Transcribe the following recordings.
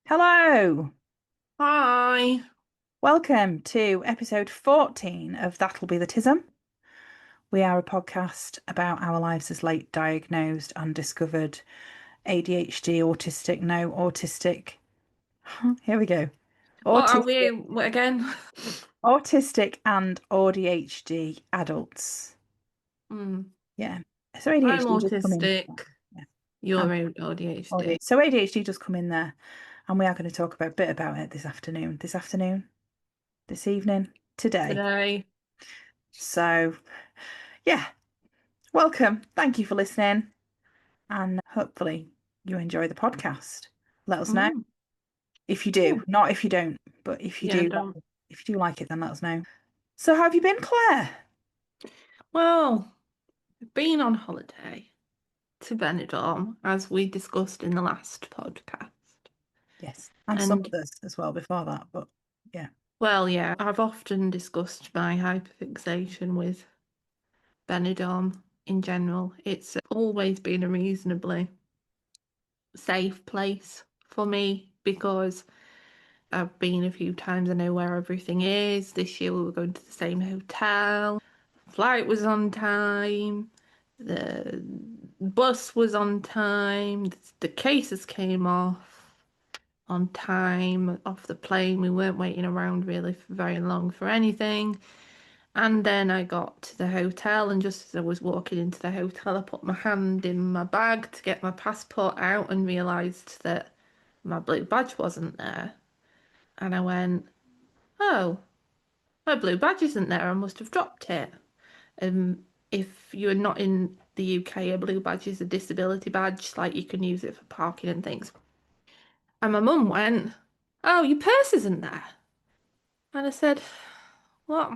Hello, Hi. welcome to episode 14 of That'll Be the Tism. We are a podcast about our lives as late diagnosed, undiscovered ADHD, autistic, no autistic. Here we go. What are Autistic, we again? autistic and AuDHD adults. Hmm. Yeah. So I'm ADHD does come in. autistic. Yeah. You're And ADHD. ADHD. So ADHD does come in there, and we are going to talk about a bit about it this evening, today. Today. So, yeah, welcome. Thank you for listening, and hopefully you enjoy the podcast. Let us know Mm. if you Yeah. do, not if you don't, but if you Yeah, do, don't. if you do like it, then let us know. So, how have you been, Claire? Well, I've been on holiday to Benidorm, as we discussed in the last podcast. Yes, and some And others as well before that, but yeah, well, yeah, I've often discussed my hyperfixation with Benidorm in general. It's always been a reasonably safe place for me because I've been a few times. I know where everything is. This year we were going to the same hotel. Flight was on time. The bus was on time. The cases came off on time off the plane. We weren't waiting around really for very long for anything. And then I got to the hotel, and just as I was walking into the hotel, I put my hand in my bag to get my passport out and realised that my blue badge wasn't there. And I went, oh, my blue badge isn't there. I must have dropped it. If you're not in the UK, a blue badge is a disability badge, like you can use it for parking and things. And my mum went, oh, your purse isn't there. And I said, what?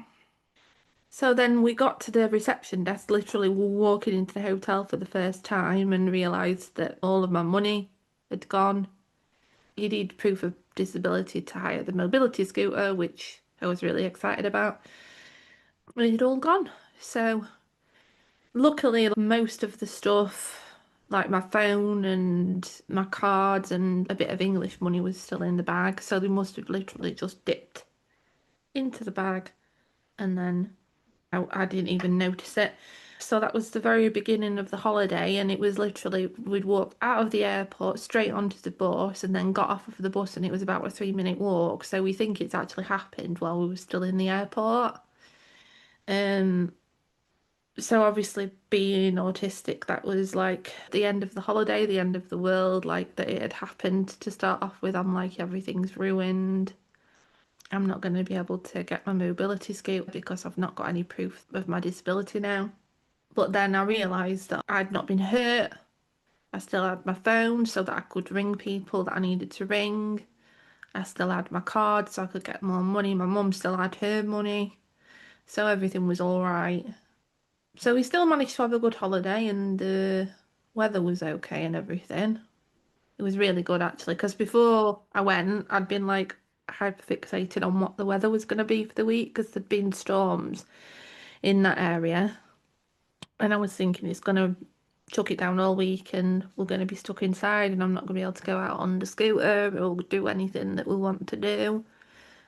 So then we got to the reception desk, literally walking into the hotel for the first time, and realised that all of my money had gone. You need proof of disability to hire the mobility scooter, which I was really excited about. And it had all gone. So luckily, most of the stuff, like my phone and my cards and a bit of English money, was still in the bag. So they must have literally just dipped into the bag, and then I didn't even notice it. So that was the very beginning of the holiday, and it was literally we'd walked out of the airport straight onto the bus and then got off of the bus, and it was about a 3 minute walk. So we think it's actually happened while we were still in the airport. Um, so obviously being autistic, that was like the end of the holiday, the end of the world, like that it had happened to start off with. I'm like, everything's ruined. I'm not going to be able to get my mobility scooter because I've not got any proof of my disability now. But then I realised that I'd not been hurt. I still had my phone so that I could ring people that I needed to ring. I still had my card so I could get more money. My mum still had her money. So everything was all right. So we still managed to have a good holiday, and the weather was okay and everything. It was really good actually, because before I went, I'd been like hyperfixated on what the weather was going to be for the week because there'd been storms in that area. And I was thinking it's going to chuck it down all week and we're going to be stuck inside and I'm not going to be able to go out on the scooter or do anything that we want to do.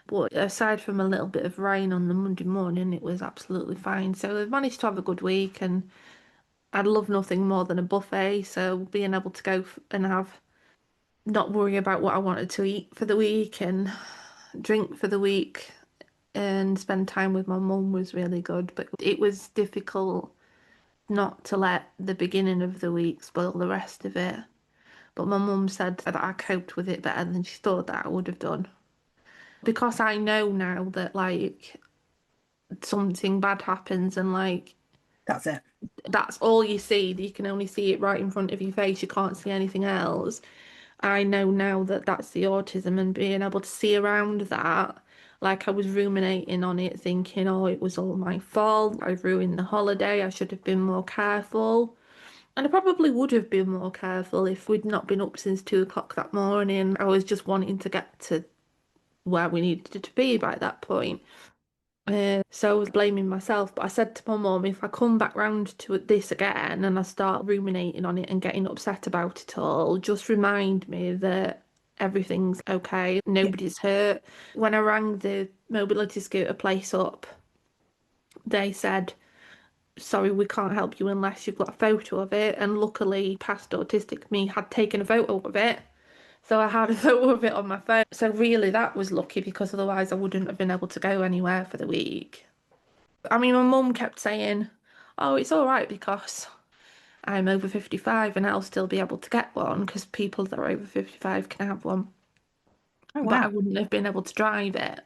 But aside from a little bit of rain on the Monday morning, it was absolutely fine. So we've managed to have a good week, and I'd love nothing more than a buffet. So being able to go and have not worry about what I wanted to eat for the week and drink for the week and spend time with my mum was really good. But it was difficult not to let the beginning of the week spoil the rest of it. But my mum said that I coped with it better than she thought that I would have done. Because I know now that like something bad happens and like that's it. that's all you see. You can only see it right in front of your face. You can't see anything else. I know now that that's the autism, and being able to see around that, like I was ruminating on it, thinking, oh, it was all my fault. I ruined the holiday. I should have been more careful. And I probably would have been more careful if we'd not been up since 2 o'clock that morning. I was just wanting to get to where we needed to be by that point. So I was blaming myself, but I said to my mum, if I come back round to this again and I start ruminating on it and getting upset about it all, just remind me that everything's okay, nobody's hurt. When I rang the mobility scooter place up, they said, sorry, we can't help you unless you've got a photo of it. And luckily, past autistic me had taken a photo of it. So I had a photo of it on my phone. So really, that was lucky because otherwise I wouldn't have been able to go anywhere for the week. I mean, my mum kept saying, oh, it's all right because I'm over 55 and I'll still be able to get one because people that are over 55 can have one. Oh, But I wow. wouldn't have been able to drive it.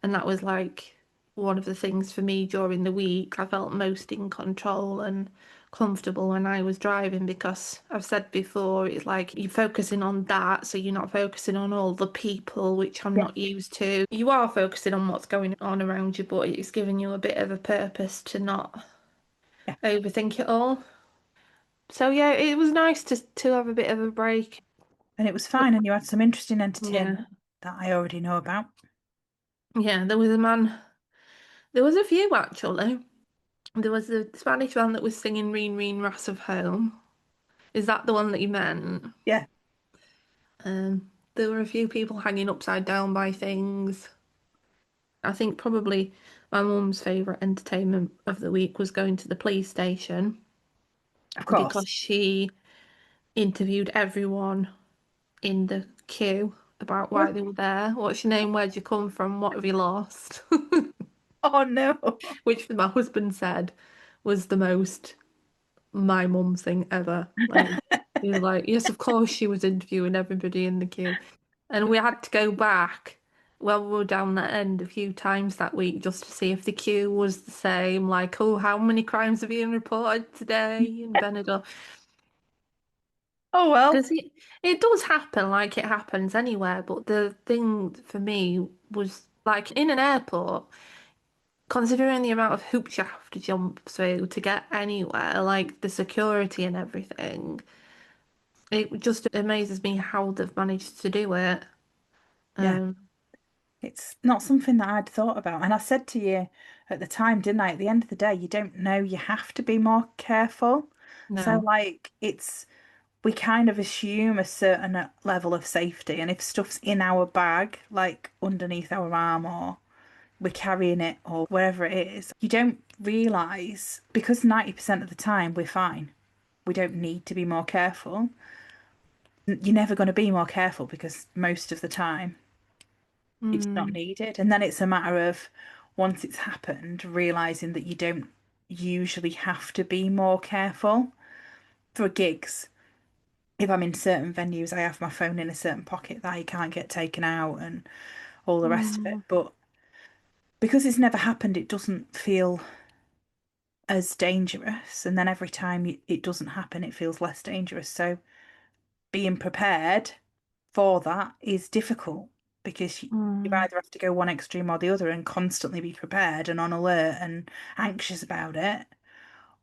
And that was like one of the things for me during the week. I felt most in control and comfortable when I was driving because I've said before, it's like you're focusing on that, so you're not focusing on all the people, which I'm Yeah. not used to. You are focusing on what's going on around you, but it's giving you a bit of a purpose to not Yeah. overthink it all. So yeah, it was nice to have a bit of a break. And it was fine, and you had some interesting Yeah. entertainment that I already know about. Yeah, there was a man. There was a few actually. There was a Spanish man that was singing Reen Reen Ras of Home. Is that the one that you meant? Yeah, There were a few people hanging upside down by things. I think probably my mum's favourite entertainment of the week was going to the police station of because course. she interviewed everyone in the queue about why they were there. What's your name? Where'd you come from? What have you lost? Oh, no. Which my husband said was the most my mum's thing ever. Like, he was like, yes, of course she was interviewing everybody in the queue. And we had to go back when we were down that end a few times that week just to see if the queue was the same. Like, oh, how many crimes are being reported today in Benidorm? Oh, well. Because it does happen, like it happens anywhere. But the thing for me was like in an airport, considering the amount of hoops you have to jump through to get anywhere, like the security and everything, it just amazes me how they've managed to do it. Yeah. Um, It's not something that I'd thought about. And I said to you at the time, didn't I? At the end of the day, you don't know, you have to be more careful. So, no. like, we kind of assume a certain level of safety. And if stuff's in our bag, like underneath our arm, or we're carrying it, or wherever it is, you don't realise because 90% of the time we're fine. We don't need to be more careful. You're never going to be more careful because most of the time it's not Mm, needed. And then it's a matter of once it's happened, realizing that you don't usually have to be more careful. For gigs, if I'm in certain venues, I have my phone in a certain pocket that I can't get taken out and all the rest of it. mm, But because it's never happened, it doesn't feel as dangerous. And then every time it doesn't happen, it feels less dangerous. So being prepared for that is difficult because you mm, either have to go one extreme or the other and constantly be prepared and on alert and anxious about it,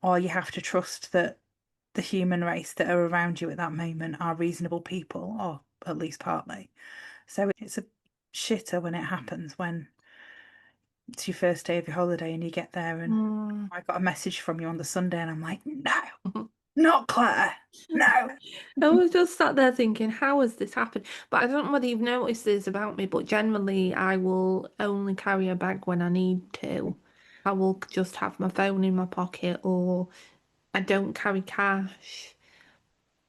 or you have to trust that the human race that are around you at that moment are reasonable people, or at least partly. So it's a shitter when it happens, when it's your first day of your holiday and you get there and mm. I got a message from you on the Sunday and I'm like, no, not Claire, no. I was just sat there thinking, how has this happened? But I don't know whether you've noticed this about me, but generally I will only carry a bag when I need to. I will just have my phone in my pocket or I don't carry cash.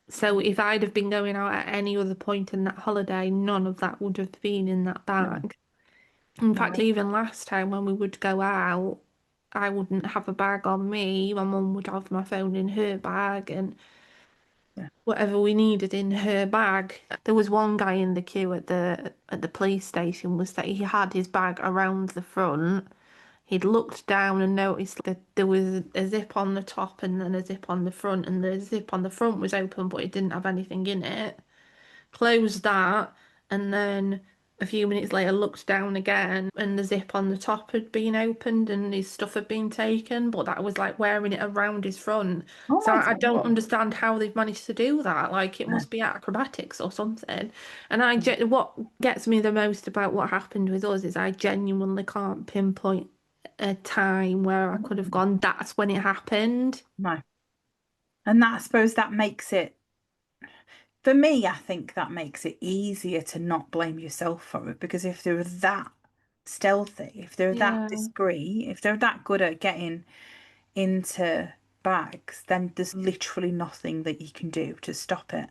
So if I'd have been going out at any other point in that holiday, none of that would have been in that No, bag. In fact, no, even last time when we would go out, I wouldn't have a bag on me. My mum would have my phone in her bag and yeah. whatever we needed in her bag. There was one guy in the queue at the police station was that he had his bag around the front. He'd looked down and noticed that there was a zip on the top and then a zip on the front, and the zip on the front was open, but it didn't have anything in it. Closed that, and then a few minutes later looked down again, and the zip on the top had been opened and his stuff had been taken, but that was like wearing it around his front. Oh So my I don't God. understand how they've managed to do that. Like it No, must be acrobatics or something. And no, what gets me the most about what happened with us is I genuinely can't pinpoint a time where I could have gone, that's when it happened. no. And that, I suppose that makes it For me, I think that makes it easier to not blame yourself for it, because if they're that stealthy, if they're that Yeah, discreet, if they're that good at getting into bags, then there's literally nothing that you can do to stop it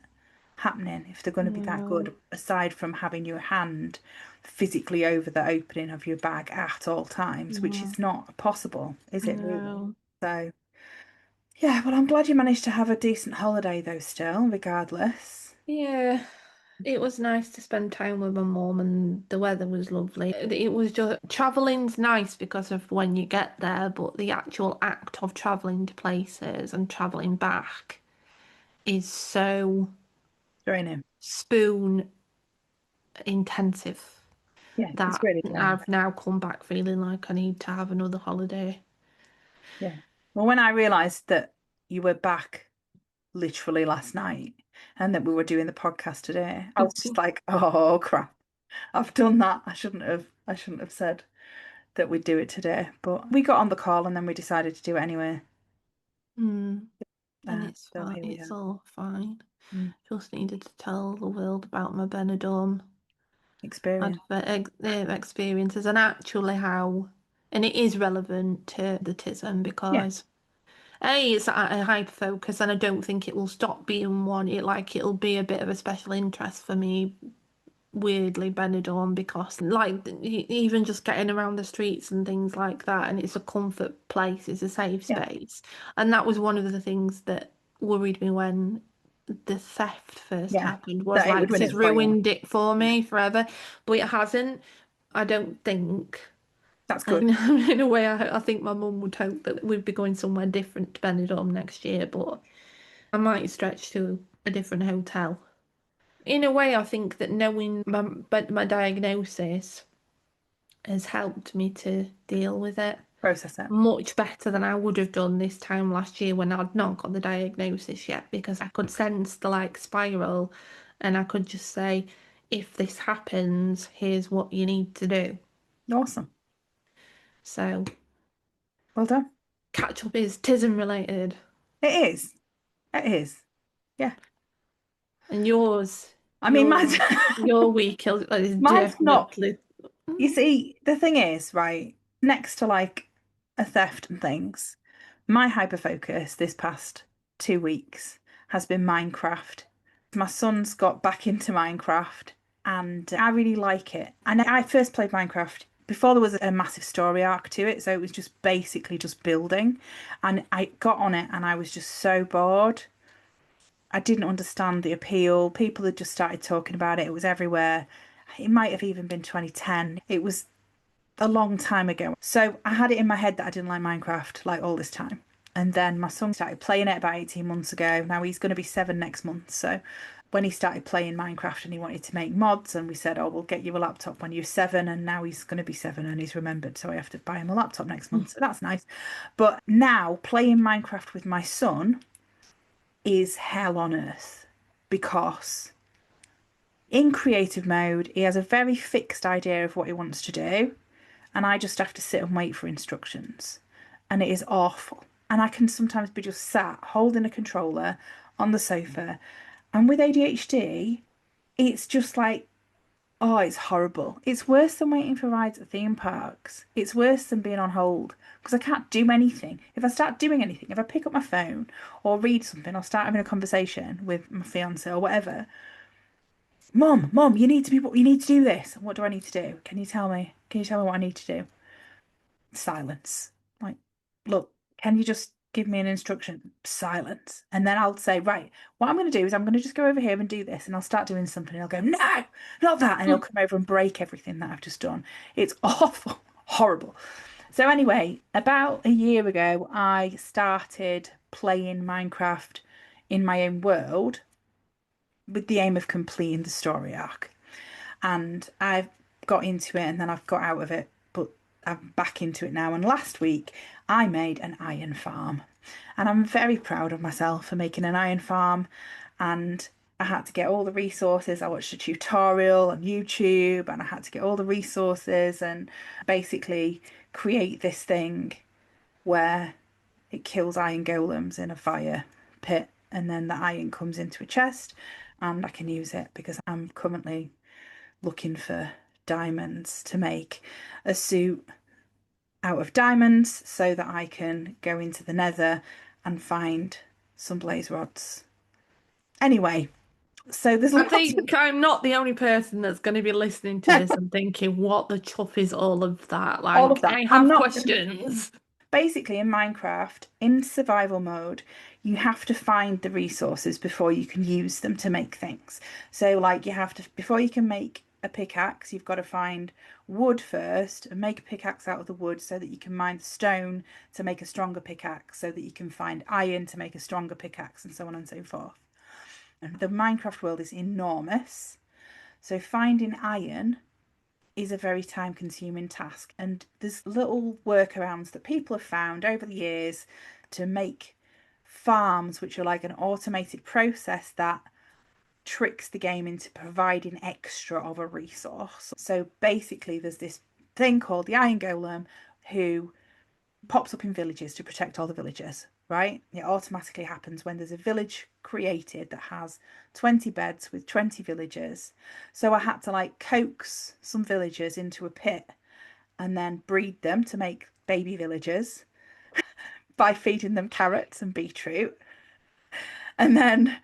happening if they're going to be that yeah, good, aside from having your hand physically over the opening of your bag at all times, which yeah. is not possible, is it really? No. So, yeah, well, I'm glad you managed to have a decent holiday though, still, regardless. Yeah, it was nice to spend time with my mum and the weather was lovely. It was just traveling's nice because of when you get there, but the actual act of travelling to places and travelling back is so Draining. spoon intensive Yeah, it's that really draining. I've now come back feeling like I need to have another holiday. Yeah. Well, when I realised that you were back literally last night and that we were doing the podcast today, I was just like, oh crap, I've done that. I shouldn't have said that we'd do it today. But we got on the call and then we decided to do it anyway. Mm, and it's So fine. here we It's are. all fine. Mm. Just needed to tell the world about my Benidorm Experience. experiences and actually how, and it is relevant to the Tism Yeah. because A, it's a hyper focus and I don't think it will stop being one. It'll be a bit of a special interest for me, weirdly, Benidorm, because like even just getting around the streets and things like that, and it's a comfort place, it's a safe Yeah. space. And that was one of the things that worried me when the theft first Yeah. happened, was That it like would this win has it for you. ruined it for Yeah. me forever, but it hasn't. I don't think. That's good. And in a way, I think my mum would hope that we'd be going somewhere different to Benidorm next year, but I might stretch to a different hotel. In a way, I think that knowing my diagnosis has helped me to deal with it Process it. much better than I would have done this time last year when I'd not got the diagnosis yet, because I could sense the like spiral and I could just say, if this happens, here's what you need to do. Awesome. So, Well done. catch up is Tism related. It is. It is. Yeah. And yours, I mean, your week is mine's not. definitely. You see, the thing is, right, next to like a theft and things, my hyper focus this past 2 weeks has been Minecraft. My son's got back into Minecraft and I really like it. And I first played Minecraft before there was a massive story arc to it, so it was just basically just building. And I got on it and I was just so bored. I didn't understand the appeal. People had just started talking about it. It was everywhere. It might have even been 2010. It was a long time ago. So I had it in my head that I didn't like Minecraft like all this time. And then my son started playing it about 18 months ago. Now he's going to be 7 next month. So when he started playing Minecraft and he wanted to make mods, and we said, oh, we'll get you a laptop when you're 7. And now he's going to be 7 and he's remembered. So I have to buy him a laptop next month. So that's nice. But now playing Minecraft with my son is hell on earth because in creative mode, he has a very fixed idea of what he wants to do, and I just have to sit and wait for instructions. And it is awful. And I can sometimes be just sat holding a controller on the sofa. And with ADHD, it's just like, oh, it's horrible. It's worse than waiting for rides at theme parks. It's worse than being on hold because I can't do anything. If I start doing anything, if I pick up my phone or read something or start having a conversation with my fiance or whatever, Mom, you need to do this. What do I need to do? Can you tell me? Can you tell me what I need to do? Silence. Like, look, can you just give me an instruction? Silence. And then I'll say, right, what I'm going to do is I'm going to just go over here and do this. And I'll start doing something. And he'll go, no, not that. And he'll come over and break everything that I've just done. It's awful, horrible. So, anyway, about a year ago, I started playing Minecraft in my own world with the aim of completing the story arc. And I've got into it and then I've got out of it, but I'm back into it now. And last week I made an iron farm, and I'm very proud of myself for making an iron farm. And I had to get all the resources. I watched a tutorial on YouTube and I had to get all the resources and basically create this thing where it kills iron golems in a fire pit, and then the iron comes into a chest, and I can use it because I'm currently looking for diamonds to make a suit out of diamonds so that I can go into the nether and find some blaze rods. Anyway, so there's I lots of think I'm not the only person that's going to be listening to this and thinking, what the chuff is all of that? all of Like, that. I I'm have not questions. basically in Minecraft, in survival mode, you have to find the resources before you can use them to make things. So, like, you have to, before you can make a pickaxe, you've got to find wood first and make a pickaxe out of the wood so that you can mine the stone to make a stronger pickaxe, so that you can find iron to make a stronger pickaxe, and so on and so forth. And the Minecraft world is enormous. So, finding iron is a very time consuming task. And there's little workarounds that people have found over the years to make farms, which are like an automated process that tricks the game into providing extra of a resource. So basically, there's this thing called the Iron Golem who pops up in villages to protect all the villagers, right? It automatically happens when there's a village created that has 20 beds with 20 villagers. So I had to like coax some villagers into a pit and then breed them to make baby villagers by feeding them carrots and beetroot. And then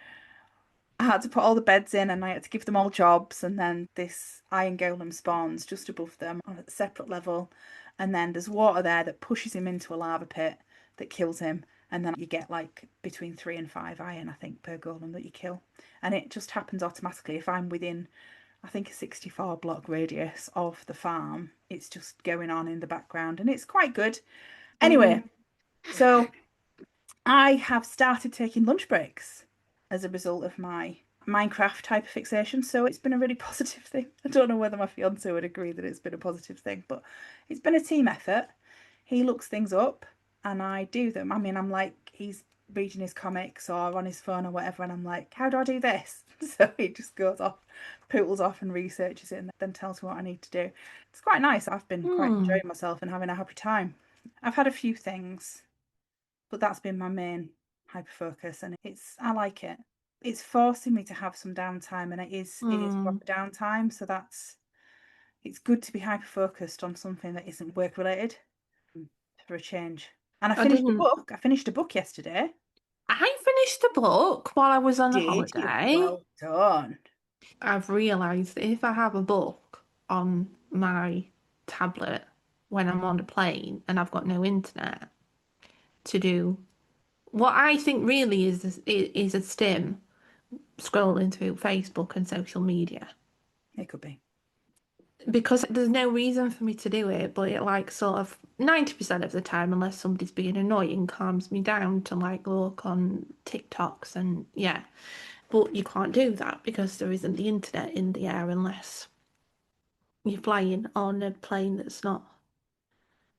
I had to put all the beds in and I had to give them all jobs. And then this iron golem spawns just above them on a separate level. And then there's water there that pushes him into a lava pit that kills him. And then you get like between 3 and 5 iron, I think, per golem that you kill. And it just happens automatically. If I'm within, I think, a 64 block radius of the farm, it's just going on in the background and it's quite good. Anyway, so I have started taking lunch breaks as a result of my Minecraft hyperfixation. So it's been a really positive thing. I don't know whether my fiance would agree that it's been a positive thing, but it's been a team effort. He looks things up and I do them. I mean, I'm like, he's reading his comics or on his phone or whatever, and I'm like, how do I do this? So he just goes off, poodles off and researches it and then tells me what I need to do. It's quite nice. I've been quite Hmm. enjoying myself and having a happy time. I've had a few things, but that's been my main hyperfocus, and I like it. It's forcing me to have some downtime, and it is Hmm. proper downtime, so it's good to be hyper focused on something that isn't work related for a change. And I I finished a didn't. book. I finished a book yesterday. I finished a book while I was on a Did you? holiday. Well done. I've realised that if I have a book on my tablet when I'm on a plane and I've got no internet to do what I think really is a stim scrolling through Facebook and social media It could be. because there's no reason for me to do it, but it like sort of 90% of the time, unless somebody's being annoying, calms me down to like look on TikToks and yeah. But you can't do that because there isn't the internet in the air unless you're flying on a plane that's not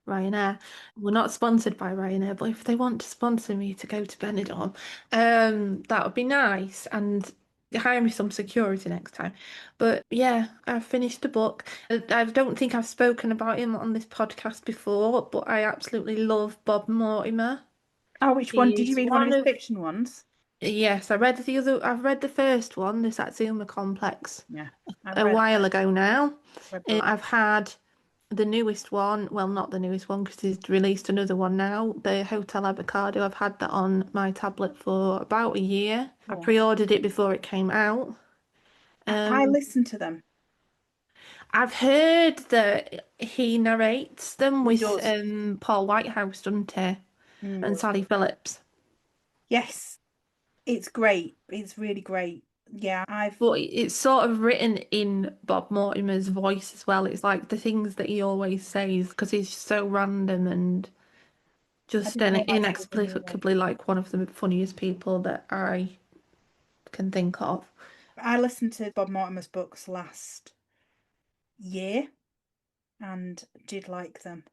Ryanair. We're not sponsored by Ryanair, but if they want to sponsor me to go to Benidorm, that would be nice and hire me some security next time. But yeah, I've finished the book. I don't think I've spoken about him on this podcast before, but I absolutely love Bob Mortimer. Oh, which one? Did you He's read one of one his of fiction ones? yes, I read the other. I've read the first one, this at Zuma complex, Yeah. I've a while ago now. read both. I've had the newest one, well, not the newest one because he's released another one now, the Hotel Avocado. I've had that on my tablet for about a year. I Yeah. pre-ordered it before it came out. I Um, listened to them. I've heard that he narrates them He with does. Paul Whitehouse, doesn't he? Mm. And Sally Phillips. Yes, it's great. It's really great. Yeah, But it's sort of written in Bob Mortimer's voice as well. It's like the things that he always says because he's so random and I just didn't realize it was a new one. inexplicably like one of the funniest people that I can think of. I listened to Bob Mortimer's books last year and did like them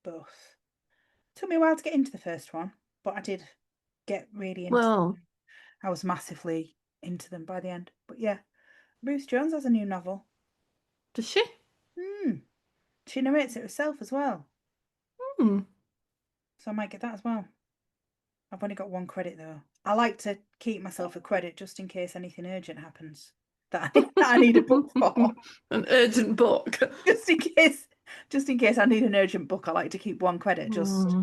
both. Took me a while to get into the first one, but I did get really into Well, them. I was massively into them by the end. But yeah, Ruth Jones has a new novel. does she? Hmm. She narrates it herself as well. Hmm. So I might get that as well. I've only got one credit though. I like to keep myself a credit just in case anything urgent happens that I need a book for. An urgent book. Just in case I need an urgent book, I like to keep one credit just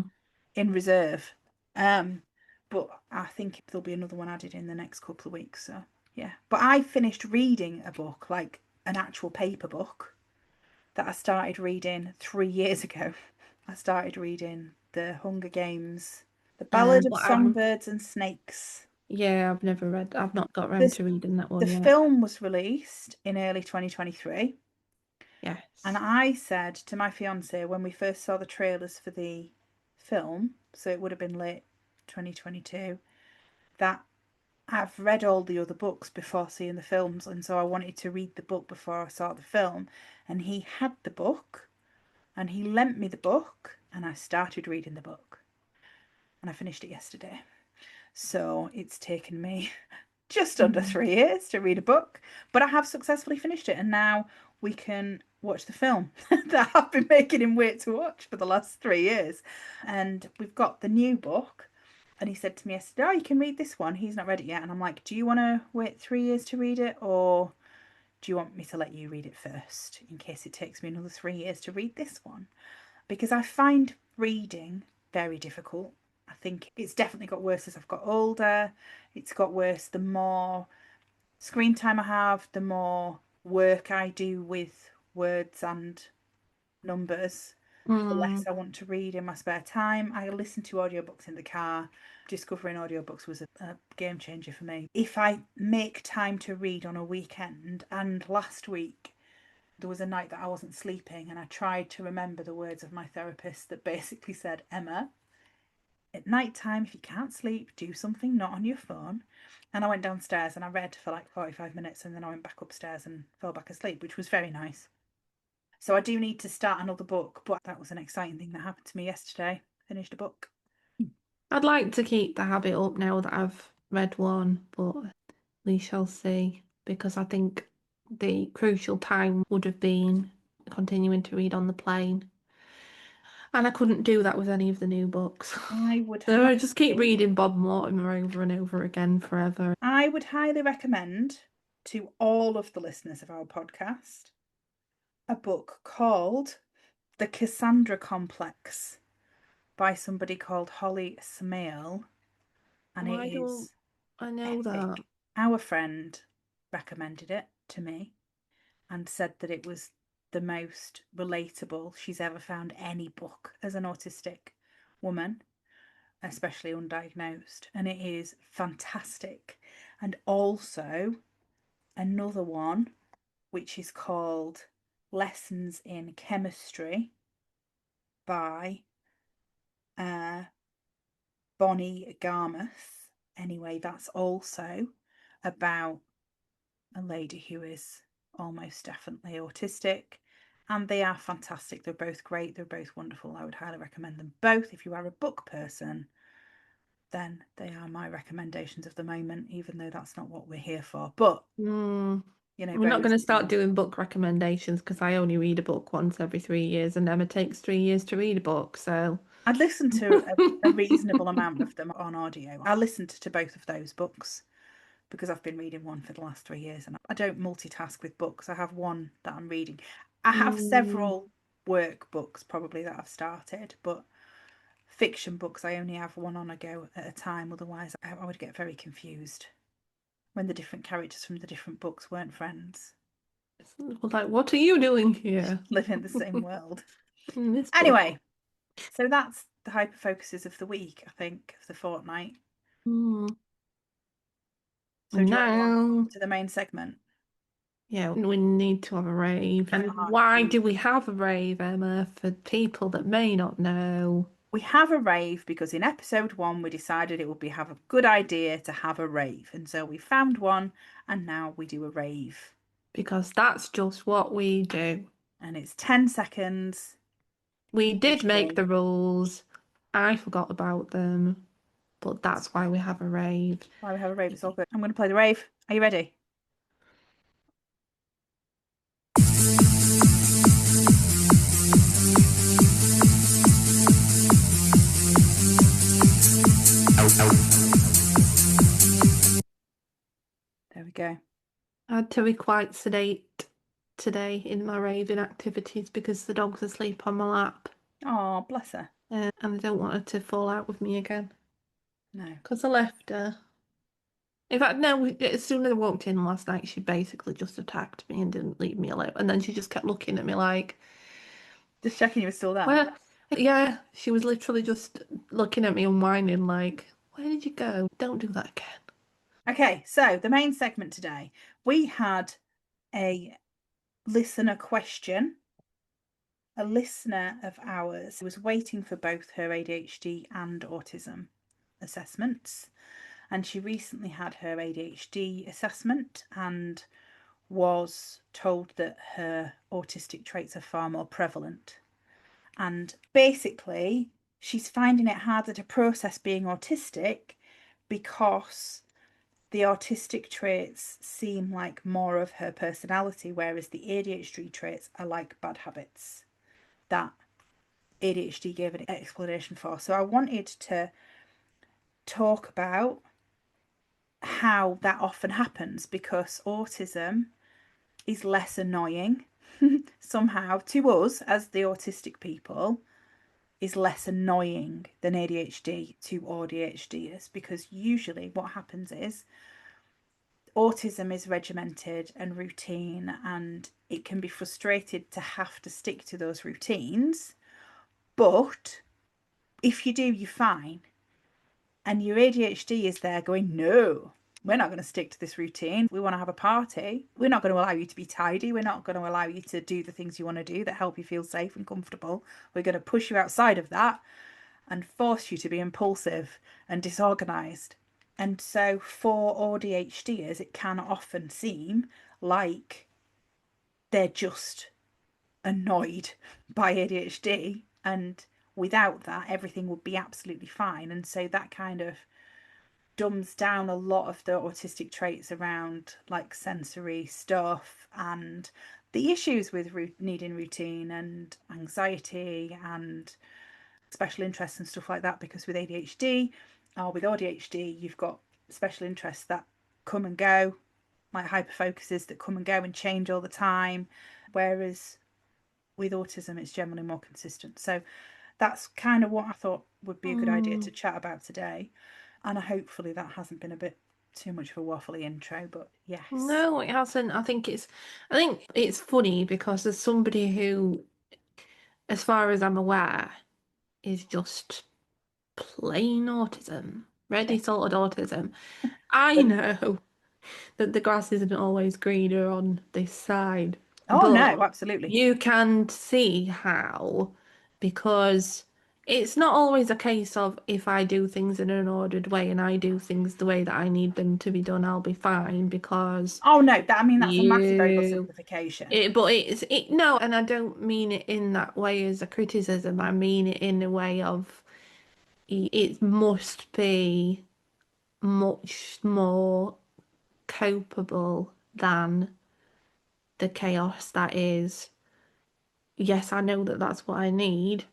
in reserve. But I think there'll be another one added in the next couple of weeks. So yeah. But I finished reading a book, like an actual paper book, that I started reading 3 years ago. I started reading The Hunger Games, The Ballad of Songbirds and Snakes. Yeah, I've not got around to reading that one yet. The film was released in early 2023. Yes. And I said to my fiance when we first saw the trailers for the film, so it would have been late 2022, that I've read all the other books before seeing the films, and so I wanted to read the book before I saw the film. And he had the book, and he lent me the book, and I started reading the book. And I finished it yesterday. So it's taken me just under 3 years to read a book, but I have successfully finished it, and now we can watch the film that I've been making him wait to watch for the last 3 years. And we've got the new book, and he said to me yesterday, oh, you can read this one. He's not read it yet. And I'm like, do you want to wait 3 years to read it, or do you want me to let you read it first in case it takes me another 3 years to read this one? Because I find reading very difficult. I think it's definitely got worse as I've got older. It's got worse the more screen time I have, the more work I do with words and numbers, the less I want to read in my spare time. I listen to audiobooks in the car. Discovering audiobooks was a game changer for me. If I make time to read on a weekend, and last week there was a night that I wasn't sleeping and I tried to remember the words of my therapist that basically said, Emma, at night time, if you can't sleep, do something not on your phone. And I went downstairs and I read for like 45 minutes, and then I went back upstairs and fell back asleep, which was very nice. So I do need to start another book, but that was an exciting thing that happened to me yesterday. Finished a book. I'd like to keep the habit up now that I've read one, but we shall see, because I think the crucial time would have been continuing to read on the plane. And I couldn't do that with any of the new books. I would So I just keep reading Bob Mortimer over and over again forever. I would highly recommend to all of the listeners of our podcast a book called The Cassandra Complex by somebody called Holly Smale. And Why don't I know that? Our friend recommended it to me and said that it was the most relatable she's ever found any book as an autistic woman, especially undiagnosed. And it is fantastic. And also another one, which is called Lessons in Chemistry by Bonnie Garmuth. Anyway, that's also about a lady who is almost definitely autistic, and they are fantastic. They're both great. They're both wonderful. I would highly recommend them both. If you are a book person, then they are my recommendations of the moment, even though that's not what we're here for. But you know, we're not going to start doing book recommendations because I only read a book once every 3 years, and Emma takes 3 years to read a book. So I'd listen to a reasonable amount of them on audio. I listened to both of those books because I've been reading one for the last 3 years, and I don't multitask with books. I have one that I'm reading. I have several workbooks probably that I've started, but fiction books, I only have one on a go at a time. Otherwise, I would get very confused when the different characters from the different books weren't friends. Like, what are you doing here? Living in the same world. Anyway, so that's the hyperfocuses of the week, I think, of the fortnight. So now to the main segment. Yeah, we need to have a rave. And why do we have a rave, Emma, for people that may not know? We have a rave because in episode 1 we decided it would be a good idea to have a rave, and so we found one, and now we do a rave. Because that's just what we do. And it's 10 seconds. We did make the rules. I forgot about them. But that's why we have a rave. Why we have a rave, it's all good. I'm going to play the rave. Are you ready? had to be quite sedate today in my raving activities because the dog's asleep on my lap. Oh, bless her. And I don't want her to fall out with me again. No. Because I left her. In fact, no, as soon as I walked in last night, she basically just attacked me and didn't leave me alone. And then she just kept looking at me like, Just checking you were still there. well, yeah, she was literally just looking at me and whining like, where did you go? Don't do that again. Okay, so the main segment today, we had a listener question. A listener of ours was waiting for both her ADHD and autism assessments, and she recently had her ADHD assessment and was told that her autistic traits are far more prevalent. And basically, she's finding it harder to process being autistic because the autistic traits seem like more of her personality, whereas the ADHD traits are like bad habits that ADHD gave an explanation for. So I wanted to talk about how that often happens, because autism is less annoying somehow to us as the autistic people, is less annoying than ADHD to AuDHDers, because usually what happens is autism is regimented and routine, and it can be frustrated to have to stick to those routines. But if you do, you're fine. And your ADHD is there going, no, we're not going to stick to this routine. We want to have a party. We're not going to allow you to be tidy. We're not going to allow you to do the things you want to do that help you feel safe and comfortable. We're going to push you outside of that and force you to be impulsive and disorganized. And so for AuDHDers, it can often seem like they're just annoyed by ADHD, and without that, everything would be absolutely fine. And so that kind of dumbs down a lot of the autistic traits around like sensory stuff and the issues with needing routine and anxiety and special interests and stuff like that. Because with ADHD or with AuDHD, you've got special interests that come and go, like hyperfocuses that come and go and change all the time, whereas with autism it's generally more consistent. So that's kind of what I thought would be a good idea to chat about today. And hopefully that hasn't been a bit too much of a waffly intro, but yes. No, it hasn't. I think it's funny because there's somebody who, as far as I'm aware, is just plain autism, ready sorted autism. I know that the grass isn't always greener on this side, Oh but no, absolutely. you can see how, because it's not always a case of if I do things in an ordered way and I do things the way that I need them to be done, I'll be fine because Oh no, that, I mean, that's a massive you oversimplification. but it's no, and I don't mean it in that way as a criticism. I mean it in a way of it must be much more copable than the chaos that is. Yes, I know that that's what I need,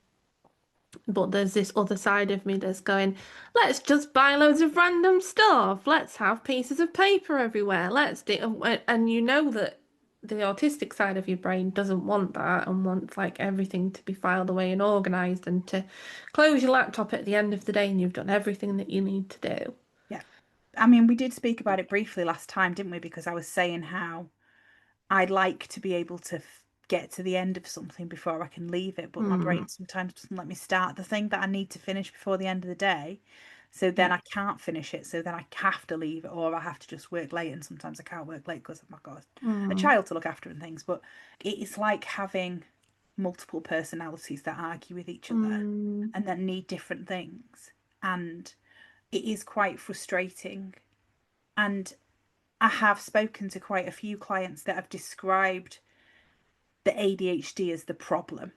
but there's this other side of me that's going, let's just buy loads of random stuff. Let's have pieces of paper everywhere. Let's do, and you know that the autistic side of your brain doesn't want that and wants like everything to be filed away and organized and to close your laptop at the end of the day and you've done everything that you need to do. Yeah. I mean, we did speak about it briefly last time, didn't we? Because I was saying how I'd like to be able to get to the end of something before I can leave it, but my brain sometimes doesn't let me start the thing that I need to finish before the end of the day. So then Yeah. I can't finish it. So then I have to leave it, or I have to just work late. And sometimes I can't work late because I've got a child to look after and things. But it's like having multiple personalities that argue with each other Mm. and that need different things. And it is quite frustrating. And I have spoken to quite a few clients that have described the ADHD as the problem.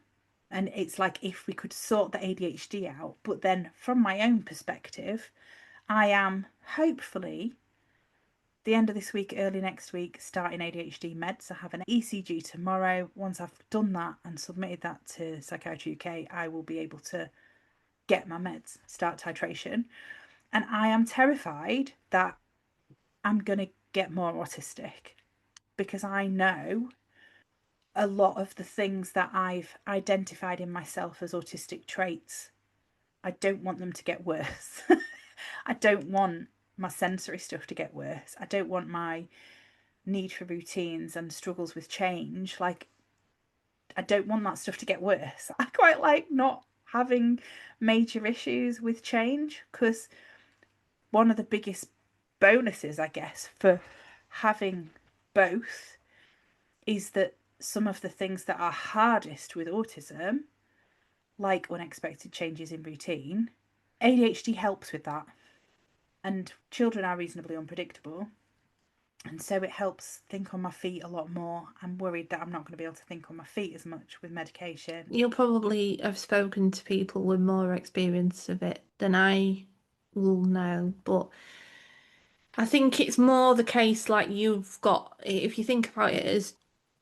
And it's like if we could sort the ADHD out. But then from my own perspective, I am hopefully the end of this week, early next week, starting ADHD meds. I have an ECG tomorrow. Once I've done that and submitted that to Psychiatry UK, I will be able to get my meds, start titration. And I am terrified that I'm going to get more autistic. because I know a lot of the things that I've identified in myself as autistic traits, I don't want them to get worse. I don't want my sensory stuff to get worse. I don't want my need for routines and struggles with change. Like, I don't want that stuff to get worse. I quite like not having major issues with change, because one of the biggest bonuses, I guess, for having both is that some of the things that are hardest with autism, like unexpected changes in routine, ADHD helps with that. And children are reasonably unpredictable. And so it helps think on my feet a lot more. I'm worried that I'm not going to be able to think on my feet as much with medication. You'll probably have spoken to people with more experience of it than I will know, but I think it's more the case like you've got, if you think about it as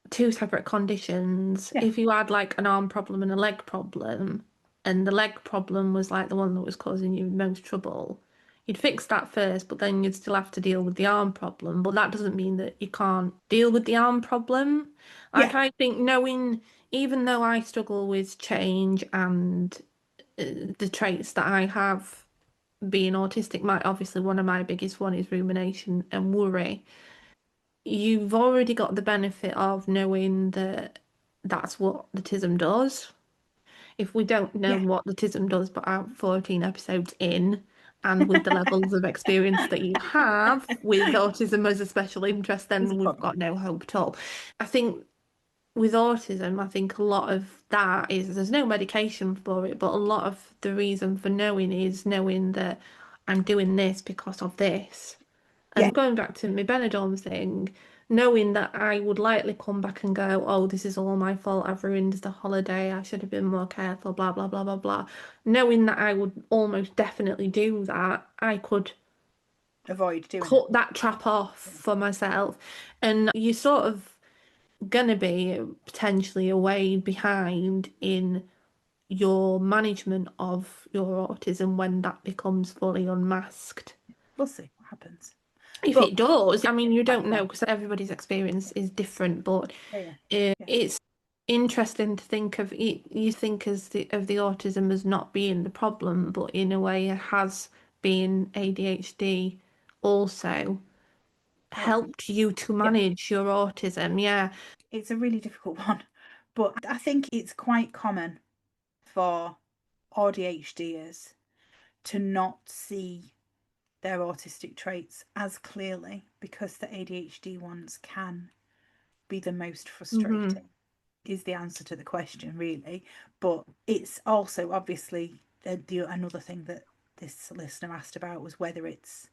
two separate conditions, Yeah. if you had like an arm problem and a leg problem, and the leg problem was like the one that was causing you most trouble, you'd fix that first, but then you'd still have to deal with the arm problem. But that doesn't mean that you can't deal with the arm problem. Like, Yeah. I think knowing, even though I struggle with change and the traits that I have being autistic, obviously one of my biggest one is rumination and worry. You've already got the benefit of knowing that that's what the Tism does. If we don't know Yeah. what the Tism does, but out 14 episodes in, and with the levels of experience that you have with autism as a special interest, There's a then we've problem. got no hope at all. I think with autism, I think a lot of that is there's no medication for it, but a lot of the reason for knowing is knowing that I'm doing this because of this. Yeah. And going back to my Benidorm thing, knowing that I would likely come back and go, oh, this is all my fault, I've ruined the holiday, I should have been more careful, blah, blah, blah, blah, blah. Knowing that I would almost definitely do that, I could Avoid doing it. cut that trap off for myself. And you're sort of gonna be potentially a way behind in your management of your autism when that becomes fully unmasked. We'll see what happens. If But it does, I mean, you back don't know then. because everybody's experience is different, but Yeah. Yeah. Yeah. it's interesting to think of it. You think of the autism as not being the problem, but in a way, it has been ADHD also Help you. helped you to Yeah. manage your autism. Yeah. It's a really difficult one. But I think it's quite common for AuDHDers to not see their autistic traits as clearly, because the ADHD ones can be the most Hmm. frustrating, is the answer to the question, really. But it's also obviously another thing that this listener asked about was whether it's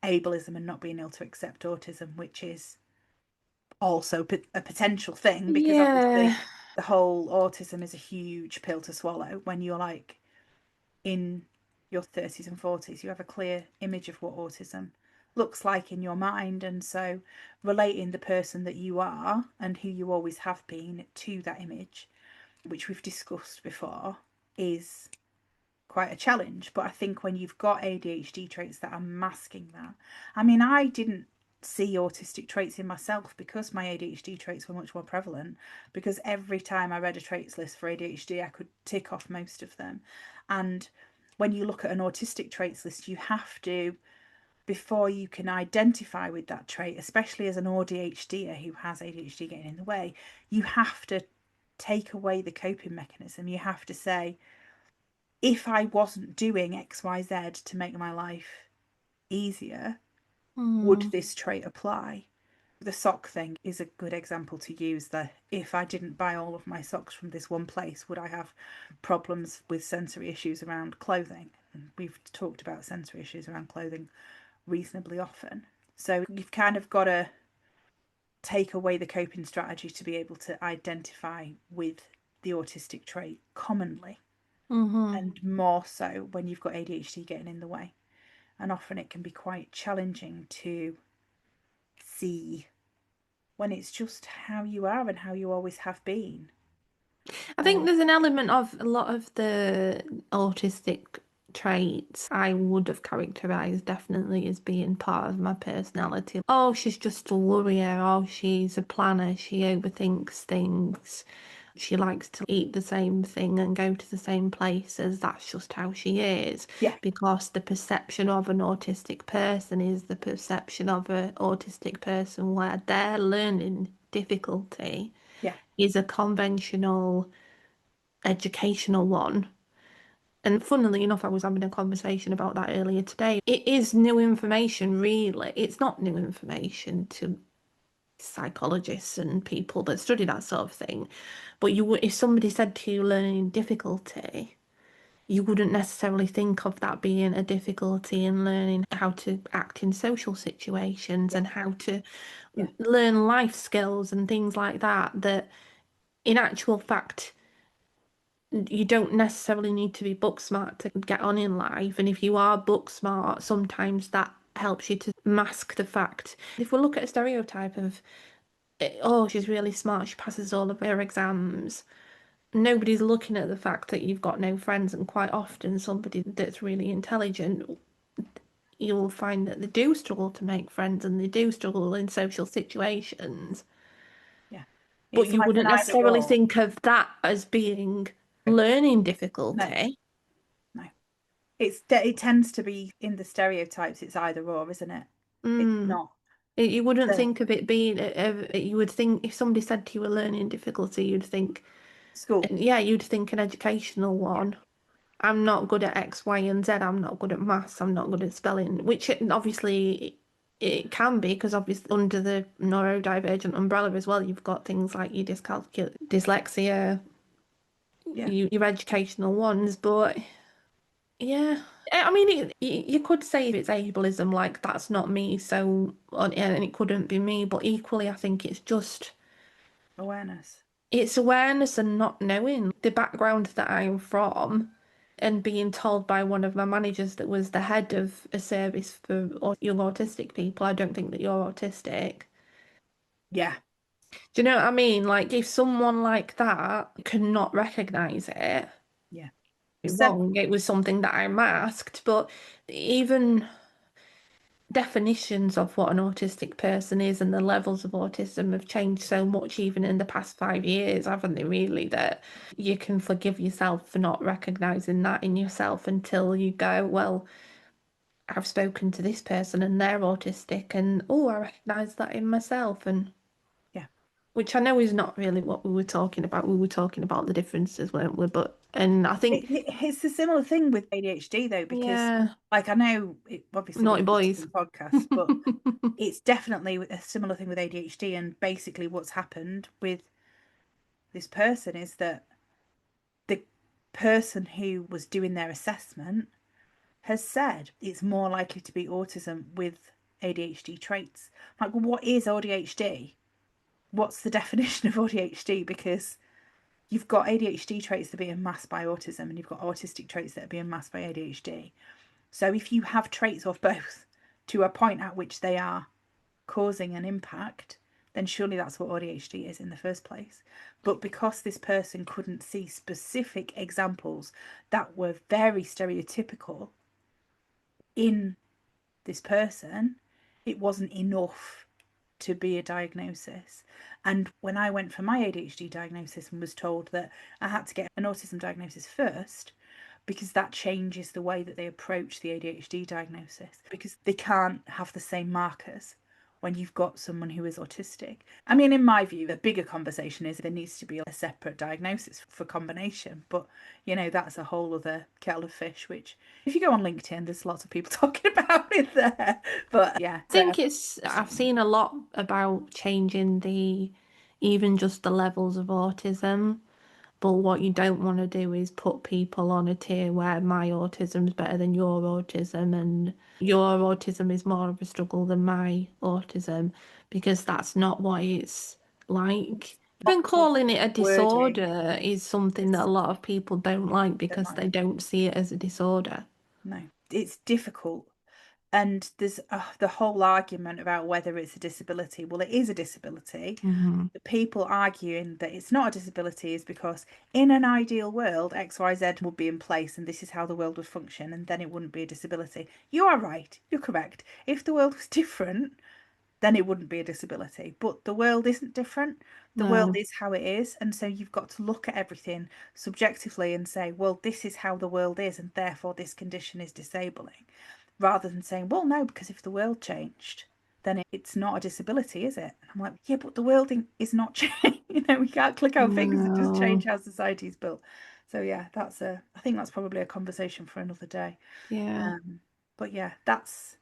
ableism and not being able to accept autism, which is also a potential thing, because obviously Yeah. the whole autism is a huge pill to swallow when you're like in your 30s and 40s. You have a clear image of what autism looks like in your mind, and so relating the person that you are and who you always have been to that image, which we've discussed before, is quite a challenge. But I think when you've got ADHD traits that are masking that, I mean, I didn't see autistic traits in myself because my ADHD traits were much more prevalent, because every time I read a traits list for ADHD I could tick off most of them. And when you look at an autistic traits list, you have to, before you can identify with that trait, especially as an AuDHDer who has ADHD getting in the way, you have to take away the coping mechanism. You have to say, if I wasn't doing XYZ to make my life easier, would Mm. this trait apply? The sock thing is a good example to use. That if I didn't buy all of my socks from this one place, would I have problems with sensory issues around clothing? And we've talked about sensory issues around clothing reasonably often. So you've kind of got to take away the coping strategy to be able to identify with the autistic trait commonly, Hmm. and more so when you've got ADHD getting in the way. And often it can be quite challenging to see when it's just how you are and how you always have been. I think there's an element of a lot of the autistic traits I would have characterized definitely as being part of my personality. Oh, she's just a worrier. Oh, she's a planner. She overthinks things. She likes to eat the same thing and go to the same places. That's just how she is. Yeah. Because the perception of an autistic person is the perception of an autistic person where their learning difficulty Yeah. is a conventional educational one. And funnily enough, I was having a conversation about that earlier today. It is new information, really. It's not new information to psychologists and people that study that sort of thing. But if somebody said to you learning difficulty, you wouldn't necessarily think of that being a difficulty in learning how to act in social situations Yeah. and how to Yeah. learn life skills and things like that, that in actual fact, you don't necessarily need to be book smart to get on in life. And if you are book smart, sometimes that helps you to mask the fact. If we look at a stereotype of, oh, she's really smart, she passes all of her exams, nobody's looking at the fact that you've got no friends. And quite often, somebody that's really intelligent, you'll find that they do struggle to make friends and they do struggle in social situations. Yeah. But It's you like an wouldn't either necessarily or. think of that as being learning No. difficulty. No. It tends to be in the stereotypes. It's either or, isn't it? It's Mm. not. You wouldn't So think of it being, you would think if somebody said to you a learning difficulty, you'd think, school. yeah, you'd think an educational Yeah. one. I'm not good at X, Y, and Z. I'm not good at maths. I'm not good at spelling, which obviously it can be because obviously under the neurodivergent umbrella as well, you've got things like your dyscalculia, dyslexia, Yeah. your educational ones. But yeah, I mean, you could say it's ableism, like that's not me, so and it couldn't be me. But equally, I think it's just Awareness. it's awareness and not knowing the background that I'm from, and being told by one of my managers that was the head of a service for young autistic people, I don't think that you're autistic. Yeah. Do you know what I mean? Like if someone like that cannot recognize it, Yeah. So wrong, it was something that I masked, but even definitions of what an autistic person is and the levels of autism have changed so much even in the past 5 years, haven't they, really, that you can forgive yourself for not recognizing that in yourself until you go, well, I've spoken to this person and they're autistic and oh, I recognize that in myself. And yeah. which I know is not really what we were talking about. We were talking about the differences, weren't we? But and I think It's a similar thing with ADHD though, because yeah, like I know obviously we're naughty an boys. autism podcast, but it's definitely a similar thing with ADHD. And basically what's happened with this person is that the person who was doing their assessment has said it's more likely to be autism with ADHD traits. Like, well, what is ADHD? What's the definition of ADHD? Because you've got ADHD traits that are being masked by autism, and you've got autistic traits that are being masked by ADHD. So if you have traits of both to a point at which they are causing an impact, then surely that's what AuDHD is in the first place. But because this person couldn't see specific examples that were very stereotypical in this person, it wasn't enough to be a diagnosis. And when I went for my ADHD diagnosis and was told that I had to get an autism diagnosis first, because that changes the way that they approach the ADHD diagnosis, because they can't have the same markers when you've got someone who is autistic. I mean, in my view, the bigger conversation is there needs to be a separate diagnosis for combination, but that's a whole other kettle of fish, which if you go on LinkedIn, there's lots of people talking about it there. But yeah, I think I've seen a lot about changing even just the levels of autism. But what you don't want to do is put people on a tier where my autism is better than your autism and your autism is more of a struggle than my autism, because that's not what it's like. Even calling it a wording disorder is something that a is lot of people don't like don't because like they don't see it as a disorder. no, it's difficult. And there's the whole argument about whether it's a disability. Well, it is a disability. Mm-hmm. The people arguing that it's not a disability is because in an ideal world, XYZ would be in place and this is how the world would function, and then it wouldn't be a disability. You are right. You're correct. If the world was different, then it wouldn't be a disability. But the world isn't different. The world No. is how it is. And so you've got to look at everything subjectively and say, well, this is how the world is, and therefore this condition is disabling. Rather than saying, well, no, because if the world changed, then it's not a disability, is it? And I'm like, yeah, but the world is not changing. We can't click our fingers and just No. change how society's built. So yeah, I think that's probably a conversation for another day. Yeah. But yeah, that's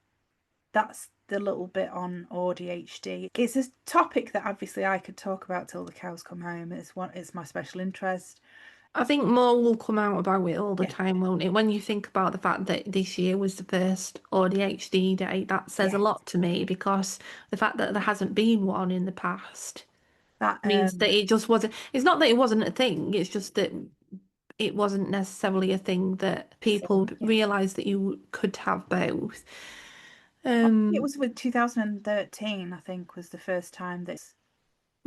the little bit on AuDHD. It's a topic that obviously I could talk about till the cows come home. It's my special interest. I think more will come out about it all the Yeah, time, won't it? When you think about the fact that this year was the first AuDHD day, that says a yeah. lot to me, because the fact that there hasn't been one in the past That means that it just wasn't. It's not that it wasn't a thing, it's just that it wasn't necessarily a thing that people thing. Yeah. realised that you could have both. It was with 2013, I think, was the first time that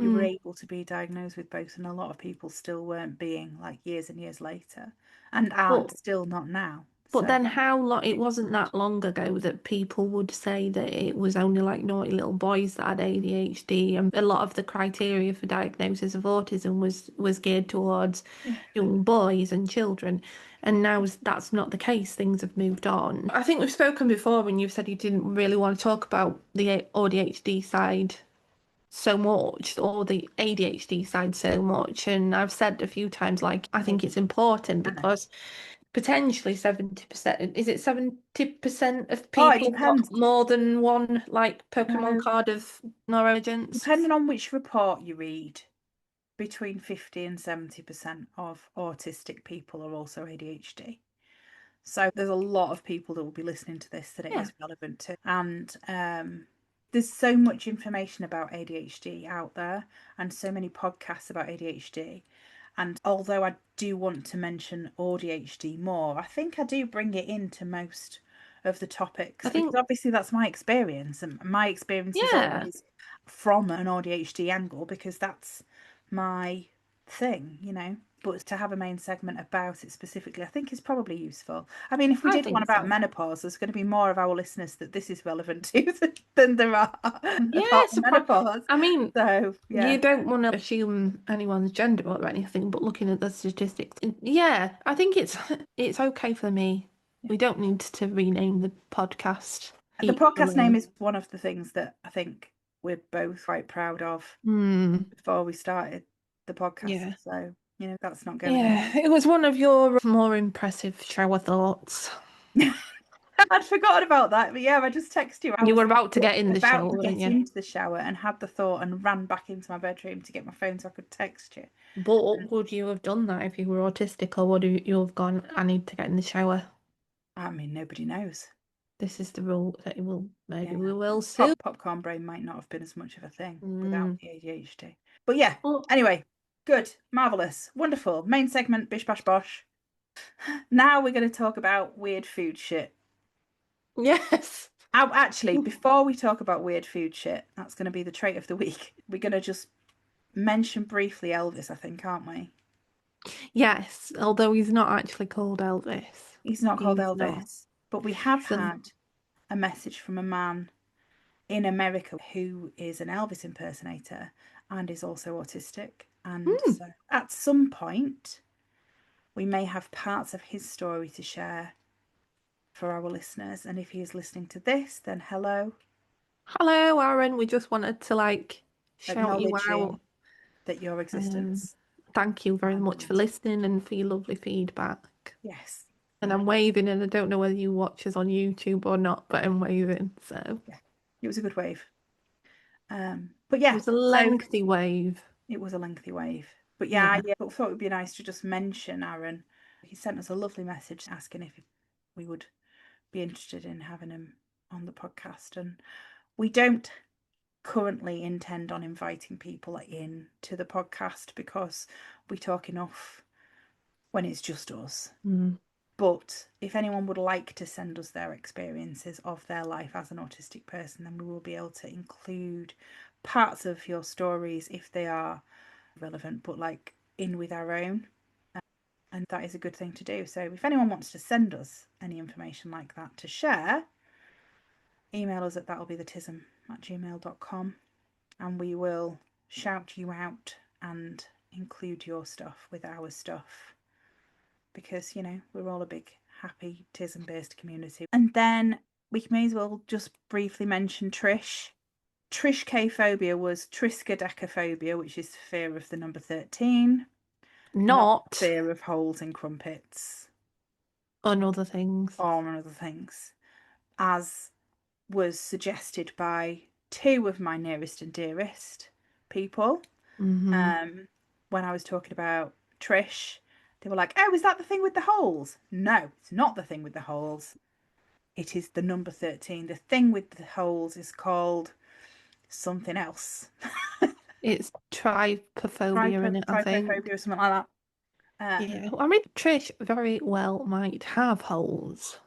you were Mm. able to be diagnosed with both, and a lot of people still weren't being, like, years and years later, and aren't But still not now. But So then how long, it wasn't that long ago that people would say that it was only like naughty little boys that had ADHD, and a lot of the criteria for diagnosis of autism was geared towards yeah, young boys and children. And now that's not the case. Things have moved on. I think we've spoken before when you've said you didn't really want to talk about the ADHD side so much, or the ADHD side so much. And I've said a few times, like, I think it's important I know. because potentially 70%, is it 70% of Oh, it people got depends. more than one, like, Pokemon Uh, card of neuroagencies? Depending on which report you read, between 50 and 70% of autistic people are also ADHD. So there's a lot of people that will be listening to this that it Yeah. is relevant to. And there's so much information about ADHD out there and so many podcasts about ADHD. And although I do want to mention AuDHD more, I think I do bring it into most of the I topics because think, obviously that's my experience. And my experience is yeah, always from an AuDHD angle because that's my thing. But to have a main segment about it specifically, I think is probably useful. I mean, if we I did one think about so. menopause, there's going to be more of our listeners that this is relevant to than there are Yeah, apart from menopause. I mean, So, you yeah. don't want to assume anyone's gender or anything, but looking at the statistics, yeah, I think it's okay for me. We don't need to rename the podcast The podcast name equally. is one of the things that I think we're both quite proud of Hmm. before we started the podcast. Yeah. So, that's not going Yeah, it was one of your more impressive shower thoughts. anywhere. I'd forgotten about that, but yeah, I just texted you. I You was were about to get in the about shower, to weren't get you? into the shower and had the thought and ran back into my bedroom to get my phone so I could text you. But would you have done that if you were autistic, or would you have gone, I need to get in the shower? I mean, nobody knows. This is the rule that it will, maybe Yeah. we will soon. Popcorn brain might not have been as much of a thing without Mm. the ADHD. But yeah, But anyway, good, marvellous, wonderful. Main segment, bish bash bosh. Now we're going to talk about weird food shit. yes. Oh, actually, before we talk about weird food shit, that's going to be the trait of the week. We're going to just mention briefly Elvis, I think, aren't we? Yes, although he's not actually called Elvis. He's not called He's not. Elvis, but we have So, had a message from a man in America who is an Elvis impersonator and is also autistic. And hmm, so at some point, we may have parts of his story to share for our listeners. And if he is listening to this, then hello, hello, Aaron. We just wanted to, like, shout you acknowledging out. that your Um, existence Thank you very much for matters. listening and for your lovely feedback. Yes. And I'm waving, and I don't know whether you watch us on YouTube or not, but I'm waving. So Yeah, it was a good wave. But it yeah, was a so lengthy wave. it was a lengthy wave. But yeah, Yeah. I thought it would be nice to just mention Aaron. He sent us a lovely message asking if we would be interested in having him on the podcast. And we don't currently intend on inviting people in to the podcast because we talk enough when it's just us. Mm. But if anyone would like to send us their experiences of their life as an autistic person, then we will be able to include parts of your stories if they are relevant, but like in with our own. And that is a good thing to do. So if anyone wants to send us any information like that to share, email us at that'llbethetism@gmail.com, and we will shout you out and include your stuff with our stuff, because, you know, we're all a big happy Tism based community. And then we may as well just briefly mention Trish. Trish K phobia was triskaidekaphobia, which is fear of the number 13, not fear of holes in crumpets and other things, or other things, as was suggested by two of my nearest and dearest people. When I was talking about Trish, they were like, oh, is that the thing with the holes? No, it's not the thing with the holes. It is the number 13. The thing with the holes is called something else. It's trypophobia in it, I think. Trypophobia or something like that. Yeah, I mean, Trish very well might have holes.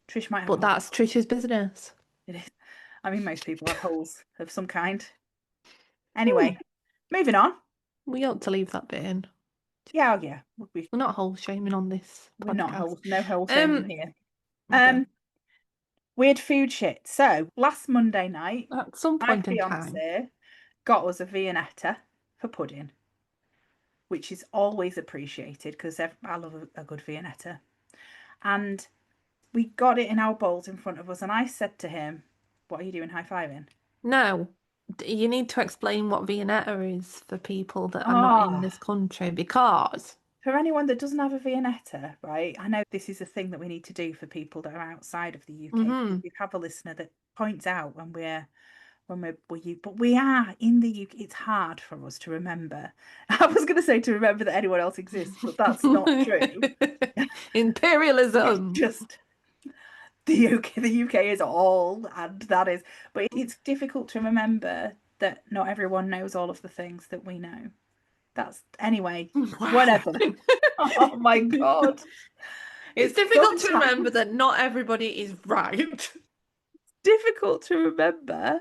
Trish might have but holes. That's Trish's business. It is. I mean, most people have holes of some kind. Anyway, moving on. We ought to leave that bit in. Yeah, yeah. We're not hole shaming on this We're podcast. no hole shaming here. Okay. Weird food shit. So last Monday night, At some point my in time, fiance got us a vienetta for pudding, which is always appreciated because I love a good vienetta. And we got it in our bowls in front of us, and I said to him, what are you doing, high-fiving? No, you need to explain what vienetta is for people that are not in this country, because for anyone that doesn't have a vienetta, right, I know this is a thing that we need to do for people that are outside of the UK. We have a listener that points out when we're but we are in the UK. It's hard for us to remember. I was going to say to remember that anyone else exists, but that's not true. Imperialism. It's just the UK is all, and that is. But it's difficult to remember that not everyone knows all of the things that we know. That's anyway. Whatever. Oh my God. It's difficult to remember that not everybody is right. It's difficult to remember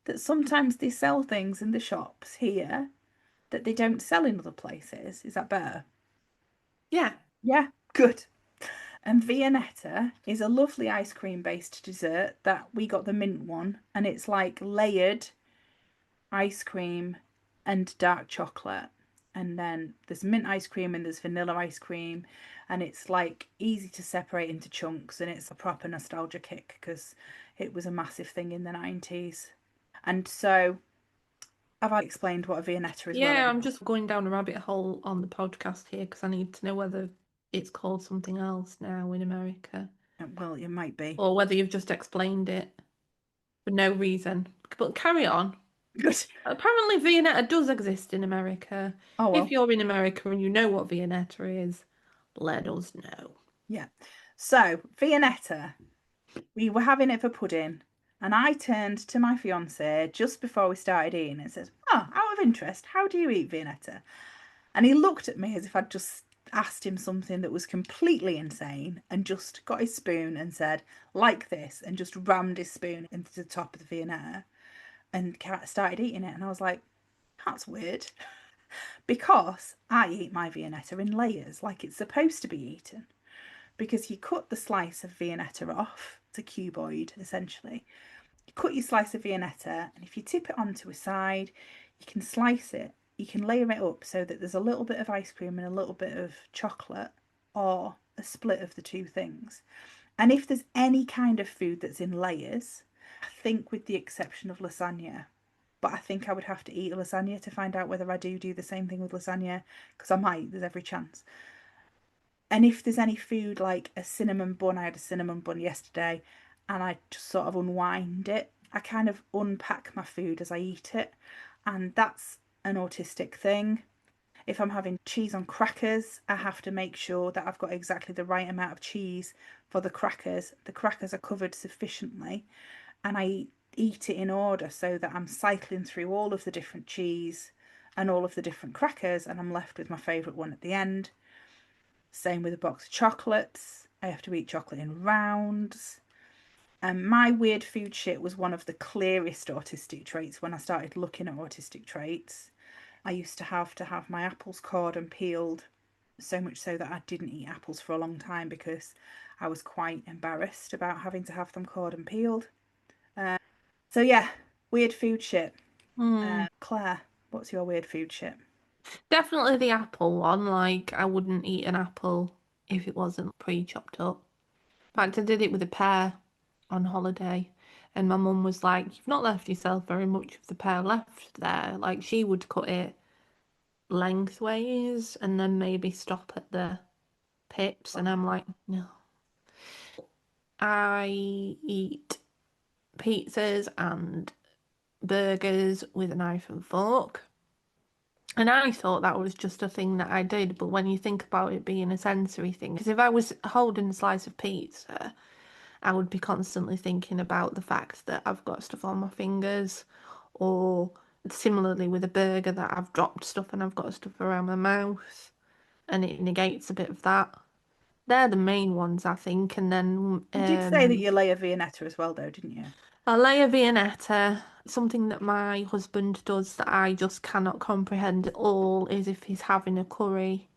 that sometimes they sell things in the shops here that they don't sell in other places. Is that better? Yeah. Yeah, good. And vienetta is a lovely ice cream based dessert that we got the mint one, and it's like layered ice cream and dark chocolate. And then there's mint ice cream and there's vanilla ice cream, and it's like easy to separate into chunks, and it's a proper nostalgia kick because it was a massive thing in the 90s. And so have I explained what a vienetta is? Yeah, I'm just going down a rabbit hole on the podcast here because I need to know whether it's called something else now in America. Well, it might be. Or whether you've just explained it for no reason. But carry on. Good. Apparently vienetta does exist in America. Oh, well. If you're in America and you know what vienetta is, let us know. Yeah. So, vienetta, we were having it for pudding, and I turned to my fiance just before we started eating and says, oh, out of interest, how do you eat vienetta? And he looked at me as if I'd just asked him something that was completely insane, and just got his spoon and said, like this, and just rammed his spoon into the top of the vienetta and started eating it. And I was like, that's weird. Because I eat my vienetta in layers like it's supposed to be eaten. Because you cut the slice of vienetta off, it's a cuboid essentially. You cut your slice of vienetta, and if you tip it onto a side, you can slice it. You can layer it up so that there's a little bit of ice cream and a little bit of chocolate, or a split of the two things. And if there's any kind of food that's in layers, I think with the exception of lasagna, but I think I would have to eat a lasagna to find out whether I do the same thing with lasagna, because I might, there's every chance. And if there's any food like a cinnamon bun, I had a cinnamon bun yesterday, and I just sort of unwind it. I kind of unpack my food as I eat it, and that's an autistic thing. If I'm having cheese on crackers, I have to make sure that I've got exactly the right amount of cheese for the crackers. The crackers are covered sufficiently, and I eat it in order so that I'm cycling through all of the different cheese and all of the different crackers, and I'm left with my favourite one at the end. Same with a box of chocolates. I have to eat chocolate in rounds. My weird food shit was one of the clearest autistic traits when I started looking at autistic traits. I used to have my apples cored and peeled, so much so that I didn't eat apples for a long time because I was quite embarrassed about having to have them cored and peeled. So yeah, weird food shit. Claire, what's your weird food shit? Definitely the apple one. Like, I wouldn't eat an apple if it wasn't pre-chopped up. In fact, I did it with a pear on holiday, and my mum was like, "You've not left yourself very much of the pear left there." Like, she would cut it lengthways and then maybe stop at the pips, and I'm like, no. I eat pizzas and burgers with a knife and fork. And I thought that was just a thing that I did, but when you think about it being a sensory thing, because if I was holding a slice of pizza, I would be constantly thinking about the fact that I've got stuff on my fingers, or similarly with a burger that I've dropped stuff and I've got stuff around my mouth, and it negates a bit of that. They're the main ones, I think, and then You did say that you lay a vienetta as well, though, didn't you? a layer vienetta. Something that my husband does that I just cannot comprehend at all is if he's having a curry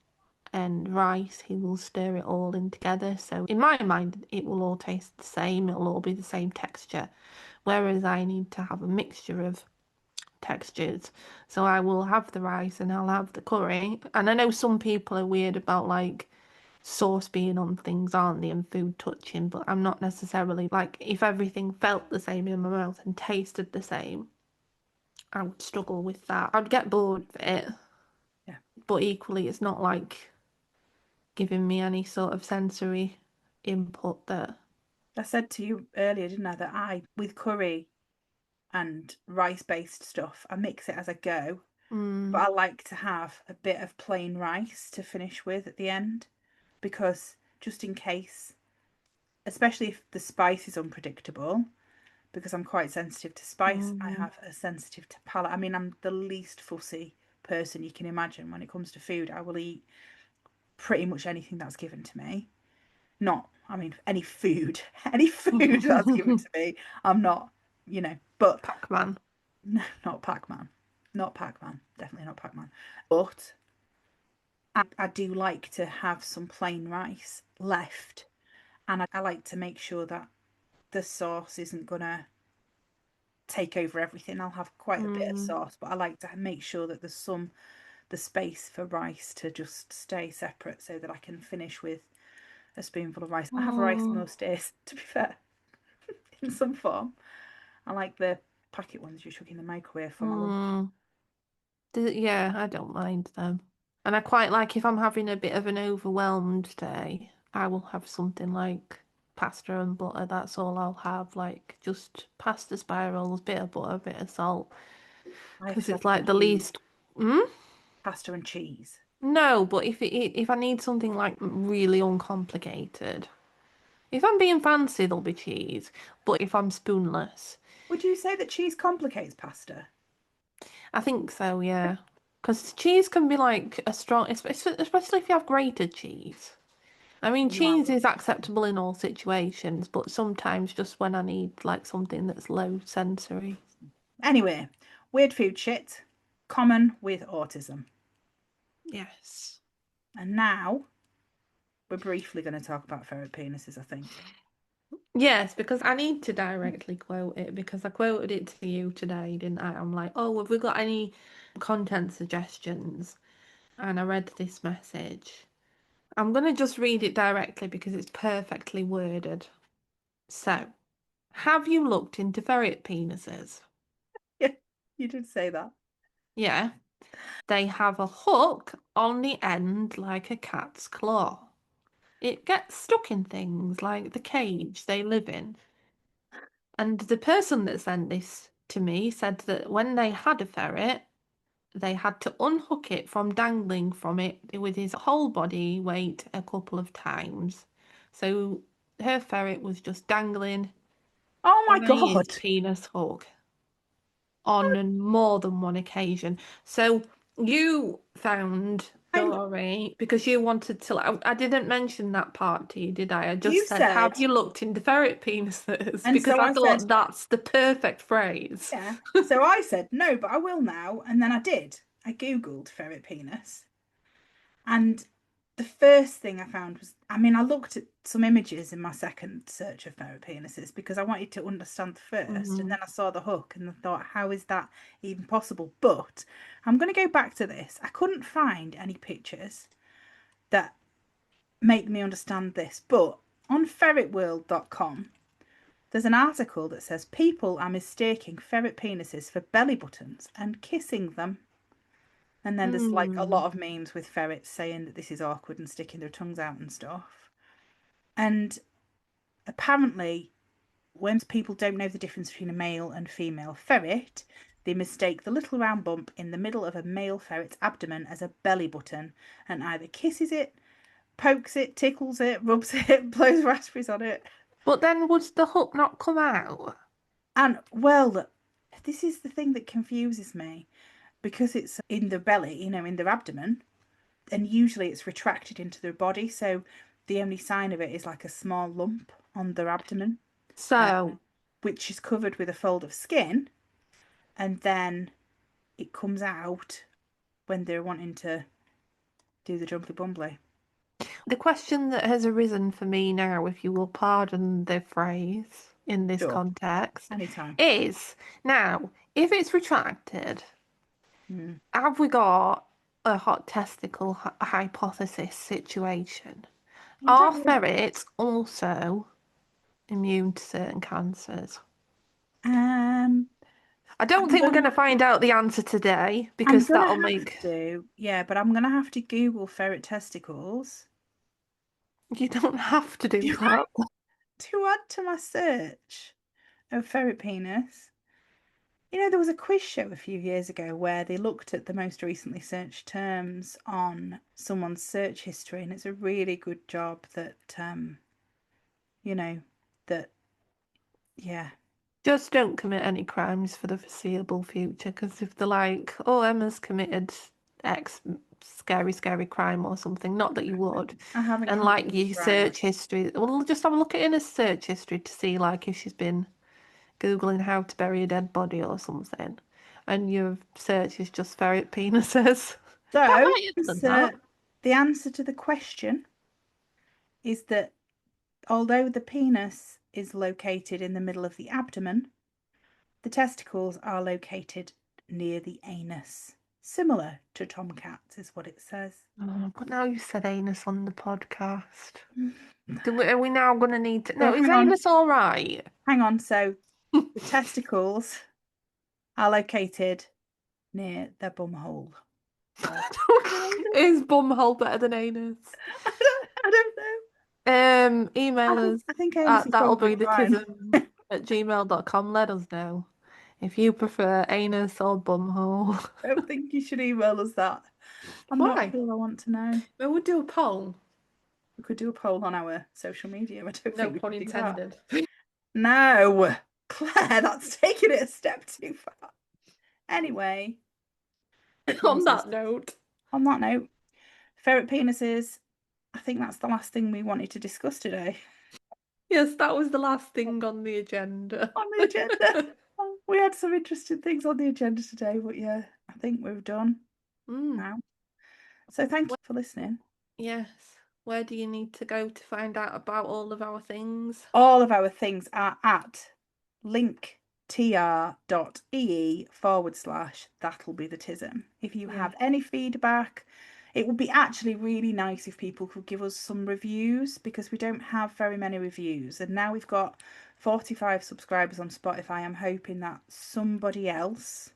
and rice, he will stir it all in together. So in my mind, it will all taste the same. It'll all be the same texture. Whereas I need to have a mixture of textures. So I will have the rice and I'll have the curry. And I know some people are weird about like sauce being on things, aren't they, and food touching, but I'm not necessarily like if everything felt the same in my mouth and tasted the same, I would struggle with that. I'd get bored of it, Yeah. but equally, it's not like giving me any sort of sensory input that. I said to you earlier, didn't I, that with curry and rice-based stuff, I mix it as I go, but Mm, I like to have a bit of plain rice to finish with at the end because just in case, especially if the spice is unpredictable, because I'm quite sensitive to spice, I mm, have a sensitive to palate. I mean, I'm the least fussy person you can imagine when it comes to food. I will eat pretty much anything that's given to me. Not, I mean, any food, any food that's given to me. I'm not, but Pac-Man. no, not Pac-Man. Not Pac-Man. Definitely not Pac-Man. But I do like to have some plain rice left. And I like to make sure that the sauce isn't going to take over everything. I'll have quite a bit of Mm, sauce, but I like to make sure that there's the space for rice to just stay separate so that I can finish with a spoonful of rice. I have rice mm, most days, to be fair, in some form. I like the packet ones you chuck in the microwave for my lunch. mm. Yeah, I don't mind them. And I quite like if I'm having a bit of an overwhelmed day, I will have something like pasta and butter. That's all I'll have, like just pasta spirals, bit of butter, bit of salt, I have because to have it's like the cheese, least. Hmm? pasta and cheese. No, but if I need something like really uncomplicated, if I'm being fancy, there'll be cheese. But if I'm spoonless, Would you say that cheese complicates pasta? I think so, yeah. Because cheese can be like a strong, especially if you have grated cheese. I mean, No, I cheese wouldn't. is acceptable in all situations, but sometimes just when I need like something that's low sensory. Anyway, weird food shit, common with autism. Yes. And now we're briefly going to talk about ferret penises, I think. Yes, because I need to directly quote it because I quoted it to you today, didn't I? I'm like, oh, have we got any content suggestions? And I read this message. I'm going to just read it directly because it's perfectly worded. So, have you looked into ferret penises? Yeah, you did say that. Yeah. They have a hook on the end like a cat's claw. It gets stuck in things like the cage they live in. And the person that sent this to me said that when they had a ferret, they had to unhook it from dangling from it with his whole body weight a couple of times. So her ferret was just dangling Oh my by his God. penis hook on more than one occasion. So you found Sorry, because you wanted to. I didn't mention that part to you, did I? I You just said, said, "Have you looked into ferret penises?" and Because so I I said, thought that's the perfect phrase. yeah. So I said, no, but I will now. And then I did. I Googled ferret penis. And the first thing I found was, I mean, I looked at some images in my second search of ferret penises because I wanted to understand the first. And then I saw the hook and I thought, how is that even possible? But I'm going to go back to this. I couldn't find any pictures that make me understand this. But on ferretworld.com, there's an article that says people are mistaking ferret penises for belly buttons and kissing them. And then there's like a lot of memes with ferrets saying that this is awkward and sticking their tongues out and stuff. And apparently, when people don't know the difference between a male and female ferret, they mistake the little round bump in the middle of a male ferret's abdomen as a belly button and either kisses it, pokes it, tickles it, rubs it, blows raspberries on it. But then would the hook not come out? And well, this is the thing that confuses me because it's in the belly, you know, in their abdomen, and usually it's retracted into their body. So the only sign of it is like a small lump on their abdomen, So, which is covered with a fold of skin, and then it comes out when they're wanting to do the jumbly bumbly. the question that has arisen for me now, if you will pardon the phrase in this Sure, context, anytime. is now, if it's retracted, Mm. have we got a hot testicle hypothesis situation? I Are don't know. ferrets also immune to certain cancers? Um, I don't I'm think we're going gonna, to find out the answer today I'm because gonna that'll have make to, yeah, but I'm gonna have to Google ferret testicles you don't have to do to that. add to my search of ferret penis. You know, there was a quiz show a few years ago where they looked at the most recently searched terms on someone's search history, and it's a really good job that, you know, that, yeah. Just don't commit any crimes for the foreseeable future because if they're like, oh, Emma's committed X scary, scary crime or something, not that you would, I haven't and committed like any your crime. search history, well, just have a look at in a search history to see like if she's been Googling how to bury a dead body or something, and your search is just ferret penises. That So, might have done that. the answer to the question is that although the penis is located in the middle of the abdomen, the testicles are located near the anus. Similar to tomcats, is what it says. Oh, but now you said anus on the podcast. Are we now going to need to? So No, is hang on, anus all right? hang on. So the testicles are located near the bum hole. Is bumhole better than anus? I don't know. Email us I think anus at is that'll probably be the fine. tism at gmail.com. Let us know if you prefer anus or bumhole. I don't think you should email us that. I'm not Why? sure I want to know. We would do a poll. We could do a poll on our social media. I don't No think we pun can do that. intended. No, Claire, that's taking it a step too far. Anyway, On penises. that note. On that note, ferret penises. I think that's the last thing we wanted to discuss today Yes, that was the last thing on the agenda. on the agenda. We had some interesting things on the agenda today, but yeah, I think we've done now. So thank you for listening. Yes. Where do you need to go to find out about all of our things? All of our things are at linktr.ee/that'll be the tism. If you have any feedback, it would be actually really nice if people could give us some reviews because we don't have very many reviews. And now we've got 45 subscribers on Spotify. I'm hoping that somebody else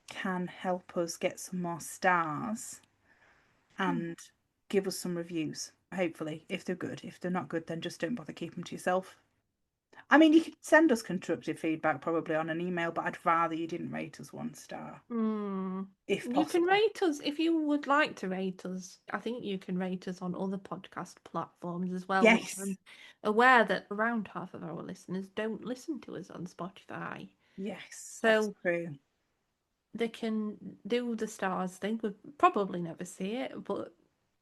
can help us get some more stars and give us some reviews. Hopefully, if they're good. If they're not good, then just don't bother keeping them to yourself. I mean, you could send us constructive feedback probably on an email, but I'd rather you didn't rate us 1 star. If possible. You can rate us if you would like to rate us. I think you can rate us on other podcast platforms as well. Yes. Which I'm aware that around half of our listeners don't listen to us on Spotify. Yes, so that's true. they can do the stars thing. We'd probably never see it, but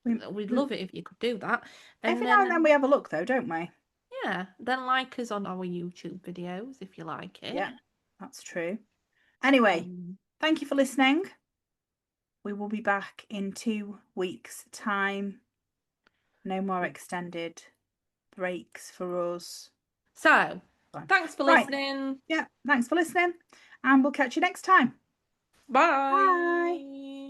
we'd love it if you could do that. And Every now and then we have a look, though, don't we? yeah, then like us on our YouTube videos if you like it. Yeah, that's true. Anyway, thank you for listening. We will be back in 2 weeks' time. No more extended breaks for us. So, Fine. thanks for Right. listening. Yeah, thanks for listening. And we'll catch you next time. Bye. Bye.